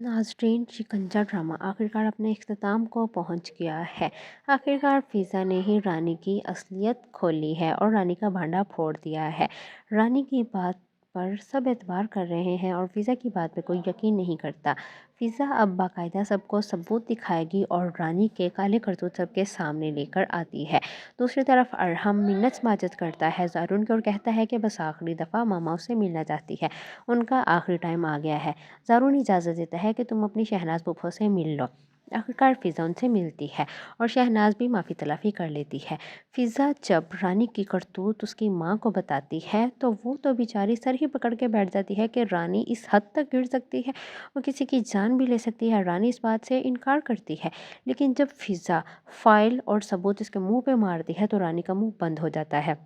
नाज़रीन, शिकंजा ड्रामा आखिरकार अपने इख्तिताम को पहुंच गया है। आखिरकार फ़िज़ा ने ही रानी की असलियत खोली है और रानी का भांडा फोड़ दिया है। रानी की बात पर सब एतबार कर रहे हैं और फ़िज़ा की बात पे कोई यकीन नहीं करता। फ़िज़ा अब बाकायदा सबको सबूत दिखाएगी और रानी के काले करतूत सबके सामने लेकर आती है। दूसरी तरफ अरहम मिन्नत माजत करता है ज़ारून की और कहता है कि बस आखिरी दफ़ा मामा उससे मिलना चाहती है, उनका आखिरी टाइम आ गया है। ज़ारून इजाज़त देता है कि तुम अपनी शहनाज फूफो से मिल लो। आखिरकार फ़िज़ा उनसे मिलती है और शहनाज भी माफ़ी तलाफ़ी कर लेती है। फ़िज़ा जब रानी की करतूत उसकी माँ को बताती है तो वो तो बेचारी सर ही पकड़ के बैठ जाती है कि रानी इस हद तक गिर सकती है और किसी की जान भी ले सकती है। रानी इस बात से इनकार करती है, लेकिन जब फ़िज़ा फ़ाइल और सबूत इसके मुँह पे मारती है तो रानी का मुँह बंद हो जाता है।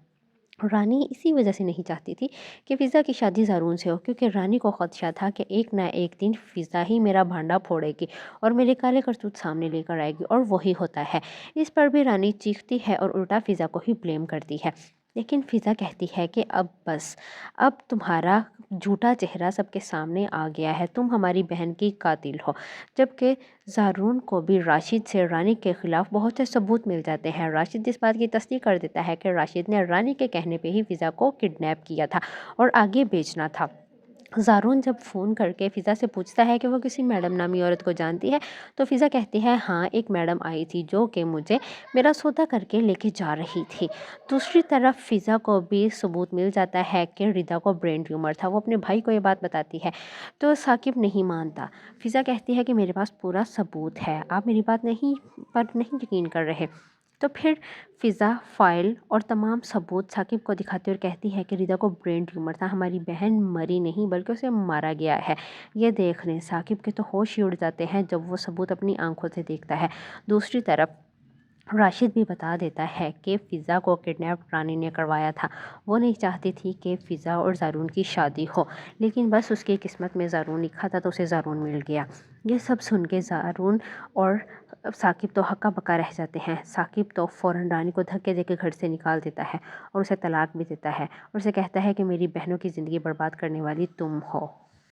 रानी इसी वजह से नहीं चाहती थी कि फ़िज़ा की शादी ज़ारून से हो, क्योंकि रानी को ख़दशा था कि एक ना एक दिन फ़िज़ा ही मेरा भांडा फोड़ेगी और मेरे काले करतूत सामने लेकर आएगी, और वही होता है। इस पर भी रानी चीखती है और उल्टा फ़िज़ा को ही ब्लेम करती है। लेकिन फ़िज़ा कहती है कि अब बस, अब तुम्हारा झूठा चेहरा सबके सामने आ गया है, तुम हमारी बहन की कातिल हो। जबकि ज़ारून को भी राशिद से रानी के ख़िलाफ़ बहुत से सबूत मिल जाते हैं। राशिद इस बात की तस्दीक कर देता है कि राशिद ने रानी के कहने पे ही फ़िज़ा को किडनैप किया था और आगे बेचना था। ज़ारून जब फ़ोन करके फ़िज़ा से पूछता है कि वो किसी मैडम नामी औरत को जानती है, तो फ़िज़ा कहती है हाँ, एक मैडम आई थी जो कि मुझे मेरा सौदा करके लेके जा रही थी। दूसरी तरफ फ़िज़ा को भी सबूत मिल जाता है कि रिदा को ब्रेन ट्यूमर था। वो अपने भाई को ये बात बताती है तो साकिब नहीं मानता। फ़िज़ा कहती है कि मेरे पास पूरा सबूत है, आप मेरी बात नहीं यकीन कर रहे। तो फिर फ़िज़ा फ़ाइल और तमाम सबूत साकिब को दिखाती और कहती है कि रिदा को ब्रेन ट्यूमर था, हमारी बहन मरी नहीं बल्कि उसे मारा गया है। ये देखने साकिब के तो होश ही उड़ जाते हैं जब वो सबूत अपनी आंखों से देखता है। दूसरी तरफ राशिद भी बता देता है कि फ़िज़ा को किडनैप रानी ने करवाया था। वो नहीं चाहती थी कि फ़िज़ा और ज़ारून की शादी हो, लेकिन बस उसकी किस्मत में ज़ारून लिखा था तो उसे ज़ारून मिल गया। ये सब सुन के ज़ारून और साकिब तो हक्का बक्का रह जाते हैं। साकिब तो फ़ौरन रानी को धक्के देके घर से निकाल देता है और उसे तलाक भी देता है और उसे कहता है कि मेरी बहनों की ज़िंदगी बर्बाद करने वाली तुम हो।